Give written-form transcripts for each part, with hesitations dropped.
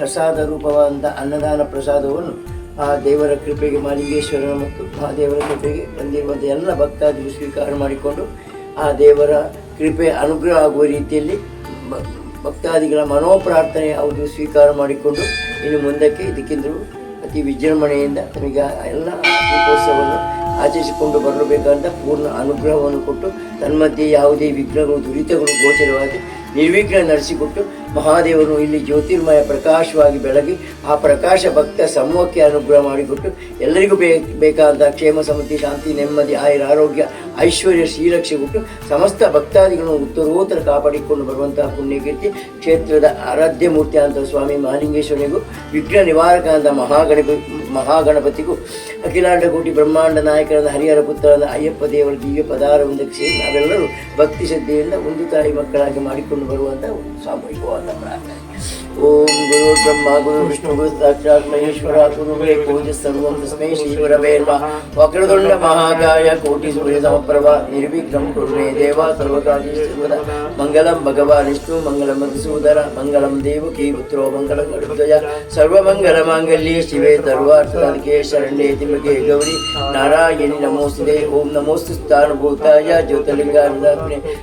ಪ್ರಸಾದ ರೂಪವಾದಂಥ ಅನ್ನದಾನ ಪ್ರಸಾದವನ್ನು ಆ ದೇವರ ಕೃಪೆಗೆ ಮಾಲಿಂಗೇಶ್ವರನ ಮತ್ತು ಮಹಾದೇವರ ಕೃಪೆಗೆ ಬಂದಿರುವಂಥ ಎಲ್ಲ ಭಕ್ತಾದಿಗಳು ಸ್ವೀಕಾರ ಮಾಡಿಕೊಂಡು ಆ ದೇವರ ಕೃಪೆ ಅನುಗ್ರಹ ಆಗುವ ರೀತಿಯಲ್ಲಿ ಭಕ್ತಾದಿಗಳ ಮನೋಪ್ರಾರ್ಥನೆ ಅವರು ಸ್ವೀಕಾರ ಮಾಡಿಕೊಂಡು ಇನ್ನು ಮುಂದಕ್ಕೆ ಇದಕ್ಕಿಂತಲೂ ಅತಿ ವಿಜೃಂಭಣೆಯಿಂದ ನಮಗೆ ಎಲ್ಲ ದೀಪೋತ್ಸವವನ್ನು ಆಚರಿಸಿಕೊಂಡು ಬರಬೇಕಂತ ಪೂರ್ಣ ಅನುಗ್ರಹವನ್ನು ಕೊಟ್ಟು ತನ್ಮಧ್ಯೆ ಯಾವುದೇ ವಿಘ್ನಗಳು ದುರಿತಗಳು ಗೋಚರವಾಗಿ ನಿರ್ವಿಘ್ನ ನಡೆಸಿಕೊಟ್ಟು ಮಹಾದೇವನು ಇಲ್ಲಿ ಜ್ಯೋತಿರ್ಮಯ ಪ್ರಕಾಶವಾಗಿ ಬೆಳಗಿ ಆ ಪ್ರಕಾಶ ಭಕ್ತ ಸಮೂಹಕ್ಕೆ ಅನುಗ್ರಹ ಮಾಡಿಕೊಟ್ಟು ಎಲ್ಲರಿಗೂ ಬೇಕಾದ ಕ್ಷೇಮ ಸಮೃದ್ಧಿ ಶಾಂತಿ ನೆಮ್ಮದಿ ಆರೋಗ್ಯ ಐಶ್ವರ್ಯ ಶ್ರೀರಕ್ಷೆ ಕೊಟ್ಟು ಸಮಸ್ತ ಭಕ್ತಾದಿಗಳನ್ನು ಉತ್ತರೋತ್ತರ ಕಾಪಾಡಿಕೊಂಡು ಬರುವಂತಹ ಪುಣ್ಯಕೀರ್ತಿ ಕ್ಷೇತ್ರದ ಆರಾಧ್ಯ ಮೂರ್ತಿ ಅಂತ ಸ್ವಾಮಿ ಮಹಾಲಿಂಗೇಶ್ವರನಿಗೂ ವಿಘ್ನ ನಿವಾರಕ ಅಂತ ಮಹಾಗಣಪತಿಗೂ ಅಖಿಲಾಂಡ ಕೋಟಿ ಬ್ರಹ್ಮಾಂಡ ನಾಯಕರಾದ ಹರಿಹರ ಪುತ್ರರಾದ ಅಯ್ಯಪ್ಪ ದೇವರ ದಿವ್ಯ ಪದಾರವೊಂದಕ್ಕೆ ಸೇರಿ ನಾವೆಲ್ಲರೂ ಭಕ್ತಿ ಶ್ರದ್ಧೆಯಿಂದ ಒಂದು ತಾಯಿ ಮಕ್ಕಳಾಗಿ ಮಾಡಿಕೊಂಡು ಬರುವಂಥ ಒಂದು ಸಾಮೂಹಿಕವಾದ ಪ್ರಾರ್ಥನೆ. ಓಂ ಗುರು ಬ್ರಹ್ಮ ಗುರು ವಿಷ್ಣು ಗುರು ಸಾಕ್ಷಾತ್ ಮಹೇಶ್ವರ ಗುರುವೇ ಪೂಜ್ಯ ಸರ್ವಂ ತಸ್ಮೈ ಶ್ರೀ ಗುರವೇ ನಮಃ. ವಕ್ರತುಂಡ ಮಹಾಕಾಯ ಕೋಟಿ ಸೂರ್ಯ ಸಮಪ್ರಭ ನಿರ್ವಿಘ್ನಂ ಕುರು ಮೇ ದೇವ ಸರ್ವಕಾರ್ಯೇಷು ಸರ್ವದಾ. ಮಂಗಲಂ ಭಗವಾನ್ ವಿಷ್ಣು ಮಂಗಲಂ ಮಧುಸೂದನ ಮಂಗಲಂ ದೇವಕೀ ಪುತ್ರೋ ಮಂಗಲಂ ಗರುಡಧ್ವಜ ಸರ್ವಮಂಗಲ ಮಾಂಗಲ್ಯೆ ಶಿವೆ ಸರ್ವಾರ್ಥಸಾಧಿಕೆ ಶರಣ್ಯೇ ತ್ರ್ಯಂಬಕೆ ಗೌರಿ ನಾರಾಯಣಿ ನಮೋಸ್ತುತೆ. ಓಂ ನಮೋಸ್ತು ಸ್ಥಾನಭೂತಾಯ ಜ್ಯೋತಿರ್ಲಿಂಗಾಯ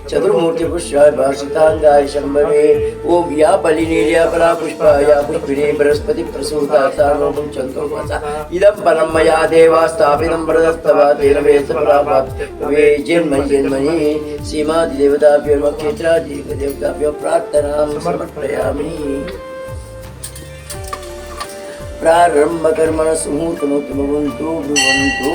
ಚತುರ್ಮೂರ್ತಿ ಪುಷ್ಪಾಯ ಭಾಷಿತಾಂಗಾಯ ಶಂಭವೇ. ಓಂ ಯಾ ಬಲಿನೀರ್ಯ पुष्पाय पुष्पिणे बृहस्पति प्रसूता सार्वभौम चंद्रमसा इदं परम मया देवा स्थापितं प्रदस्तवा तेनवे सप्राप्तवे जन्मनि सीमादि देवताभ्यो क्षेत्रादि देवताभ्यो प्रार्थनां समर्पयामि. प्रारंभ कर्मण सुहूतमुतमवन्तु भुवन्तु.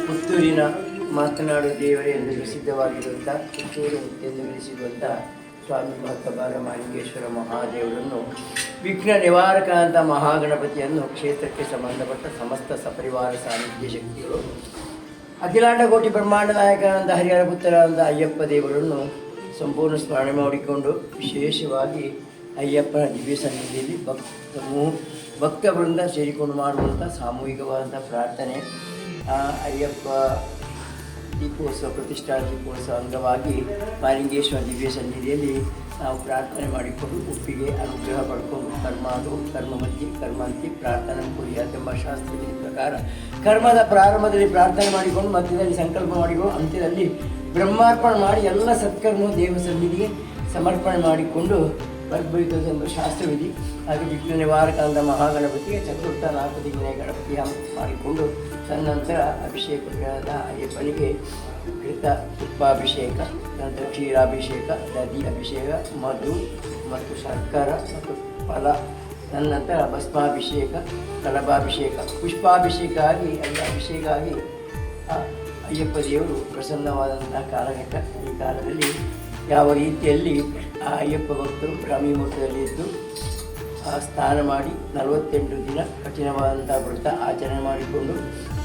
ಪುತ್ತೂರಿನ ಮಾತನಾಡು ದೇವರೇ ಎಂದು ಪ್ರಸಿದ್ಧವಾಗಿರುವಂಥ ಪುತ್ತೂರು ಎಂದು ವಿಳಿಸಿರುವಂಥ ಸ್ವಾಮಿ ಮಹತ್ವಬಾಲ ಮಹಾಲಿಂಗೇಶ್ವರ ಮಹಾದೇವರನ್ನು ವಿಘ್ನ ನಿವಾರಕ ಅಂತ ಮಹಾಗಣಪತಿಯನ್ನು ಕ್ಷೇತ್ರಕ್ಕೆ ಸಂಬಂಧಪಟ್ಟ ಸಮಸ್ತ ಸಪರಿವಾರ ಸಾನ್ನಿಧ್ಯ ಶಕ್ತಿಗಳು ಅಖಿಲಾಂಡ ಕೋಟಿ ಬ್ರಹ್ಮಾಂಡ ನಾಯಕನಾದ ಹರಿಹರ ಪುತ್ರರಾದ ಅಯ್ಯಪ್ಪ ದೇವರನ್ನು ಸಂಪೂರ್ಣ ಸ್ಮರಣೆ ಮಾಡಿಕೊಂಡು ವಿಶೇಷವಾಗಿ ಅಯ್ಯಪ್ಪನ ದಿವ್ಯ ಸನ್ನಿಧಿಯಲ್ಲಿ ಭಕ್ತ ವೃಂದ ಸೇರಿಕೊಂಡು ಮಾಡುವಂಥ ಸಾಮೂಹಿಕವಾದಂಥ ಪ್ರಾರ್ಥನೆ ಅಯ್ಯಪ್ಪ ದೀಪೋತ್ಸವ ಪ್ರತಿಷ್ಠಾ ದೀಪೋತ್ಸವ ಅಂಗವಾಗಿ ಮಹಾಲಿಂಗೇಶ್ವರ ದಿವ್ಯ ಸನ್ನಿಧಿಯಲ್ಲಿ ನಾವು ಪ್ರಾರ್ಥನೆ ಮಾಡಿಕೊಂಡು ಒಪ್ಪಿಗೆ ಅನುಗ್ರಹ ಪಡ್ಕೊಂಡು ಕರ್ಮಾದು ಕರ್ಮಮಧ್ಯೆ ಕರ್ಮಾಂತಿ ಪ್ರಾರ್ಥನೆ ಕುರಿಯಾದ ಎಂಬ ಶಾಸ್ತ್ರದ ಪ್ರಕಾರ ಕರ್ಮದ ಪ್ರಾರಂಭದಲ್ಲಿ ಪ್ರಾರ್ಥನೆ ಮಾಡಿಕೊಂಡು ಮಧ್ಯದಲ್ಲಿ ಸಂಕಲ್ಪ ಮಾಡಿಕೊಂಡು ಅಂತ್ಯದಲ್ಲಿ ಬ್ರಹ್ಮಾರ್ಪಣೆ ಮಾಡಿ ಎಲ್ಲ ಸತ್ಕರ್ಮ ದೇವ ಸನ್ನಿಧಿಗೆ ಸಮರ್ಪಣೆ ಮಾಡಿಕೊಂಡು ಬರಬೇಕೆಂಬ ಶಾಸ್ತ್ರವಿಧಿ. ಹಾಗೆ ವಿಘ್ನ ನಿವಾರಕ ಅಂತ ಮಹಾಗಣಪತಿಗೆ ಚತುರ್ಥ 4 ದಿನ ಗಣಪತಿ ಮಾಡಿಕೊಂಡು ತದನಂತರ ಅಭಿಷೇಕದ ಅಯ್ಯಪ್ಪನಿಗೆ ಕೃತ ತುಪ್ಪಾಭಿಷೇಕ, ನಂತರ ಕ್ಷೀರಾಭಿಷೇಕ, ದಧಿ ಅಭಿಷೇಕ, ಮಧು ಮತ್ತು ಶರ್ಕರ ಮತ್ತು ಫಲ, ತದನಂತರ ಭಸ್ಮಾಭಿಷೇಕ, ಕಲಭಾಭಿಷೇಕ, ಪುಷ್ಪಾಭಿಷೇಕ ಆಗಿ ಅಭಿಷೇಕ ಆಗಿ ಅಯ್ಯಪ್ಪ ದೇವರು ಪ್ರಸನ್ನವಾದಂತಹ ಕಾಲಘಟ್ಟ. ಈ ಕಾಲದಲ್ಲಿ ಯಾವ ರೀತಿಯಲ್ಲಿ ಆ ಅಯ್ಯಪ್ಪ ಭಕ್ತರು ಬ್ರಾಹ್ಮಿ ಮುಹೂರ್ತದಲ್ಲಿ ಇದ್ದು ಸ್ನಾನ ಮಾಡಿ 48 ದಿನ ಕಠಿಣವಾದಂಥ ವ್ರತ ಆಚರಣೆ ಮಾಡಿಕೊಂಡು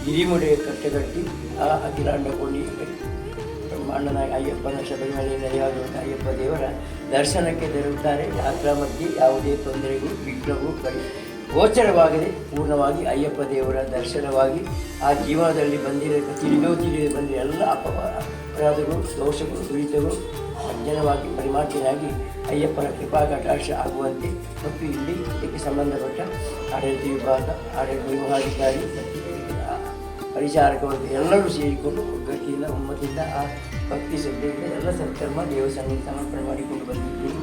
ಹಿರಿಮುಡೆ ಕಟ್ಟೆಗಟ್ಟಿ ಆ ಅಖಿಲಾಂಡ ಕೋಟಿ ಬ್ರಹ್ಮಾಂಡನ ಅಯ್ಯಪ್ಪನ ಶಬರಿಮಲೆ ನೆಲೆಯಾಗುವಂಥ ಅಯ್ಯಪ್ಪ ದೇವರ ದರ್ಶನಕ್ಕೆ ತೆರಳುತ್ತಾರೆ. ಯಾತ್ರಾ ಮಧ್ಯೆ ಯಾವುದೇ ತೊಂದರೆಗೂ ವಿಘ್ನವೂ ಗೋಚರವಾಗದೆ ಪೂರ್ಣವಾಗಿ ಅಯ್ಯಪ್ಪ ದೇವರ ದರ್ಶನವಾಗಿ ಆ ಜೀವನದಲ್ಲಿ ತಿಳಿದು ಬಂದಿರೋ ಎಲ್ಲ ಅಪರಾಧಗಳು, ದೋಷಗಳು, ದುರಿತಗಳು ಅಜ್ಞಾನವಾಗಿ ಪರಿಮಾರ್ಜನೆಯಾಗಿ ಅಯ್ಯಪ್ಪನ ಕೃಪಾ ಕಟಾಕ್ಷ ಆಗುವಂತೆ ಮತ್ತು ಇಲ್ಲಿ ಇದಕ್ಕೆ ಸಂಬಂಧಪಟ್ಟ ಆಡಳಿತ ವಿಭಾಗ, ಆಡಳಿತ ವಿಭಾಗಾಧಿಕಾರಿ, ಪರಿಚಾರಕ ವರ್ಗ ಎಲ್ಲರೂ ಸೇರಿಕೊಂಡು ಒಗ್ಗಟ್ಟಿನಿಂದ ಒಮ್ಮತಿಂದ ಆ ಭಕ್ತಿ ಶ್ರದ್ಧೆಯಿಂದ ಎಲ್ಲ ಸತ್ಕರ್ಮ ದೇವಸ್ಥಾನಕ್ಕೆ ಸಮರ್ಪಣೆ ಮಾಡಿಕೊಂಡು ಬಂದಿದ್ದೀವಿ.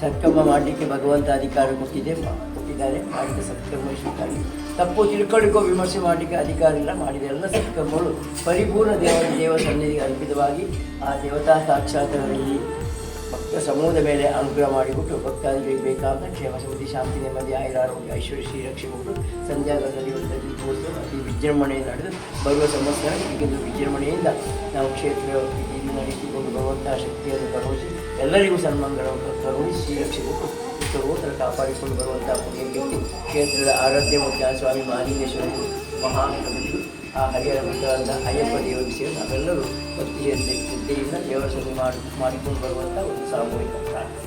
ಸತ್ಕರ್ಮ ಮಾಡಲಿಕ್ಕೆ ಭಗವಂತ ಅಧಿಕಾರ ಕೊಟ್ಟಿದ್ದಾರೆ. ಮಾಡಿದ ಸತ್ಕರ್ಮ ಸ್ವೀಕಾರಿ, ತಪ್ಪು ತಿಳ್ಕೊಳ್ಳಿಕ್ಕೋ ವಿಮರ್ಶೆ ಮಾಡಲಿಕ್ಕೆ ಅಧಿಕಾರ ಇಲ್ಲ. ಮಾಡಿದ ಎಲ್ಲ ಸತ್ಕರ್ಮಗಳು ಪರಿಪೂರ್ಣ ದೇವ ಸನ್ನಿಧಿಗೆ ಅರ್ಪಿತವಾಗಿ ಆ ದೇವತಾ ಸಾಕ್ಷಾತ್ಕಾರದಲ್ಲಿ ಭಕ್ತ ಸಮೂಹದ ಮೇಲೆ ಅನುಗ್ರಹ ಮಾಡಿಬಿಟ್ಟು ಭಕ್ತಾದಿಗಳಿಗೆ ಬೇಕಾದ ಕ್ಷೇಮ ಸಮೃದ್ಧಿ, ಶಾಂತಿ, ನೆಮ್ಮದಿ, ಆಯುರಾರೋಗ್ಯ, ಐಶ್ವರ್ಯ, ಶ್ರೀರಕ್ಷೆ ಕೊಟ್ಟು ಸಂಧ್ಯಾಕಾಲದಲ್ಲಿ ಒಂದು ದೀಪೋತ್ಸವ ಅತಿ ವಿಜೃಂಭಣೆಯಿಂದ ನಡೆದು ಬರುವ ಸಂವತ್ಸರ ಈಗಿಂದು ವಿಜೃಂಭಣೆಯಿಂದ ನಾವು ಕ್ಷೇತ್ರ ನಡೆಸಿಕೊಂಡು ಬರುವಂತಹ ಶಕ್ತಿಯನ್ನು ಕರುಣಿಸಿ ಎಲ್ಲರಿಗೂ ಸನ್ಮಾನಗಳನ್ನು ಕರುಣಿಸಿ ಶ್ರೀರಕ್ಷೆ ಕೊಟ್ಟು ಉತ್ತರೋತ್ತರ ಕಾಪಾಡಿಕೊಂಡು ಬರುವಂಥ ಪುಣ್ಯಕೀರ್ತಿ ಕ್ಷೇತ್ರದ ಆರಾಧ್ಯ ಮುಖ್ಯ ಸ್ವಾಮಿ ಮಹಾಲಿಂಗೇಶ್ವರರು ಮಹಾಗಣಪತಿಗಳು ಆ ಹರಿಹರ ಪುತ್ರರಾದ ಅಯ್ಯಪ್ಪ ದೇವರ ಸೇರಿ ನಾವೆಲ್ಲರೂ ಭಕ್ತಿಯಿಂದ ದೇವರ ಸನ್ನಿ ಮಾಡಿಕೊಂಡು ಬರುವಂಥ ಒಂದು ಸಾಮೂಹಿಕ ಪ್ರಾರ್ಥನೆ.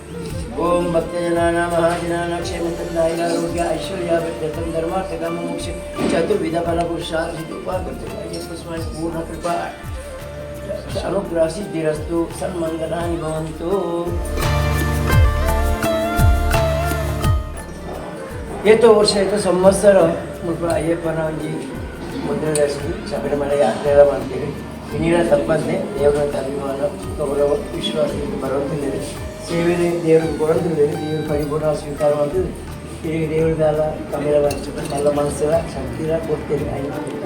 ಓಂ ಭಕ್ತಜನಾನ ಮಹಾಜನಾನ ಕ್ಷೇಮತಂದಾರೋಗ್ಯ ಐಶ್ವರ್ಯಾಭ್ಯರ್ಥಂ ಧರ್ಮಾರ್ಥ ಮೋಕ್ಷ ಚತುರ್ವಿಧ ಫಲಪುರುಷಾರ್ಥಿಪಾಕೃತ ಅಯ್ಯಪ್ಪ ಸ್ವಾಮಿ ಪೂರ್ಣ ಕೃಪಾ ಅನುಗ್ರಹ ಸಿದ್ಧಿರಸ್ತು ಸನ್ಮಂಗಲಾನಿ ಭವಂತು. ಏತೋ ವರ್ಷ ಏತೋ ಸಂವತ್ಸರ ಅಯ್ಯಪ್ಪನ ಒಂದು ಮೊದಲನೇದಾಗಿ ಶಬರಿಮಲೆ ಯಾತ್ರೆ ಎಲ್ಲ ಮಾಡ್ತೀವಿ. ಇನ್ನೀರ ತಪ್ಪಂತೆ ದೇವರ ಅಭಿಮಾನ, ಗೌರವ, ವಿಶ್ವಾಸದಿಂದ ಬರುವಂತಿದ್ದೇವೆ. ಸೇವೆನೇ ದೇವರಿಗೆ ಕೊಡುತ್ತಿದ್ದೇವೆ. ದೇವರು ಪರಿಪೂರ್ಣ ಸ್ವೀಕಾರ ಮಾಡ್ತಿದ್ದೆ. ಈಗ ದೇವರಿಗೆಲ್ಲ ಕಮ್ಮಿರ ಎಲ್ಲ ಮನಸ್ಸಿನ ಶಕ್ತಿನ ಕೊಡ್ತೇವೆ.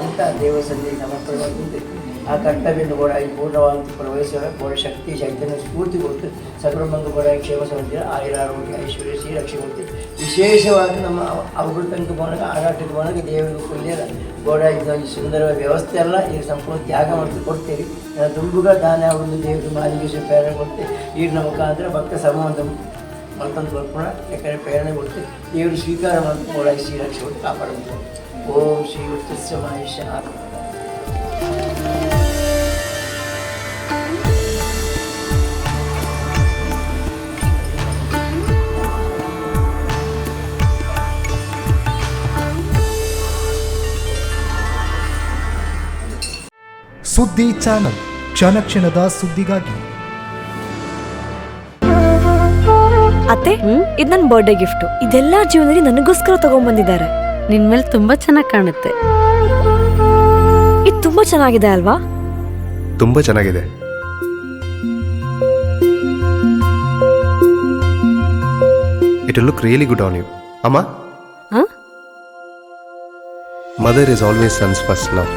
ಅಂತ ದೇವರ ಸನ್ನಿಧಿಗೆ ಸಮರ್ಪಣೆ ಮಾಡ್ತಿದ್ದೇವೆ. ಆ ಕರ್ತವ್ಯವನ್ನು ಕೂಡ ಪೂರ್ಣವಾದ ಪ್ರವೇಶಿಸುವ ಕೂಡ ಶಕ್ತಿ, ಚೈತನ್ಯ, ಸ್ಫೂರ್ತಿ ಕೊಟ್ಟು ಸಬ್ರಹ್ಮಂಗ ಕೂಡ ಕ್ಷೇಮ ಸಮೃದ್ಧಿ, ಆಯುರಾರೋಗ್ಯ, ಐಶ್ವರ್ಯ, ಶ್ರೀರಕ್ಷೆ ಕೊಡ್ತೀವಿ. ವಿಶೇಷವಾಗಿ ನಮ್ಮ ಅವ್ರ ತನಕ ಬೋಣಗ ಆಡಾಟಕ್ಕೆ ಬೋಣಗ ದೇವರಿಗೆ ಕೊಲ್ಲಿಯರ ಗೋಡ ಇದೊಂದು ಸುಂದರವಾದ ವ್ಯವಸ್ಥೆ ಎಲ್ಲ ಈಗ ಸಂಪೂರ್ಣ ತ್ಯಾಗ ಮಾಡಿ ಕೊಡ್ತೇವೆ. ತುಂಬುಗ ದಾನ ಒಂದು ದೇವರು ಮಹಾಲಿಂಗೇಶ್ವರ ಪ್ರೇರಣೆ ಕೊಡ್ತೇವೆ. ಈಗಿನ ಮುಖಾಂತರ ಭಕ್ತ ಸಂಬಂಧ ಮತ್ತೊಂದು ಬರ್ಪಣ ಯಾಕಂದರೆ ಪ್ರೇರಣೆ ಕೊಡ್ತೇವೆ. ದೇವರು ಸ್ವೀಕಾರ ಮಾಡಿ ಗೋಡ ಶ್ರೀರಕ್ಷೆ ಕೊಟ್ಟು ಕಾಪಾಡಬೇಕು. ಓಂ ಶ್ರೀ ಉತ್ಸವ ಮಹೇಶ. ಸುದ್ದಿ ಚಾನಲ್, ಕ್ಷಣ ಕ್ಷಣದ ಸುದ್ದಿಗಾಗಿ. ಅತ್ತೆ ಇದ್ ನನ್ ಬರ್ಡೇ ಗಿಫ್ಟ್. ಇದೆಲ್ಲಾ ಜೀವನದಲ್ಲಿ ನನಗೋಸ್ಕರ ತಗೊಂಡ್ಬಂದಿದ್ದಾರೆ. ನಿನ್ ಮೇಲೆ ತುಂಬಾ ಚೆನ್ನಾಗಿ ಕಾಣುತ್ತೆ. ಇದು ತುಂಬಾ ಚೆನ್ನಾಗಿದೆ ಅಲ್ವಾ? ತುಂಬ ಚೆನ್ನಾಗಿದೆ. It will look really good on you. ಅಮ್ಮ, mother is always son's first love.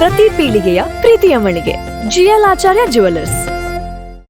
ಪ್ರತಿ ಪೀಳಿಗೆಯ ಪ್ರೀತಿಯ ಮಳಿಗೆ GL ಆಚಾರ್ಯ ಜುವೆಲ್ಲರ್ಸ್.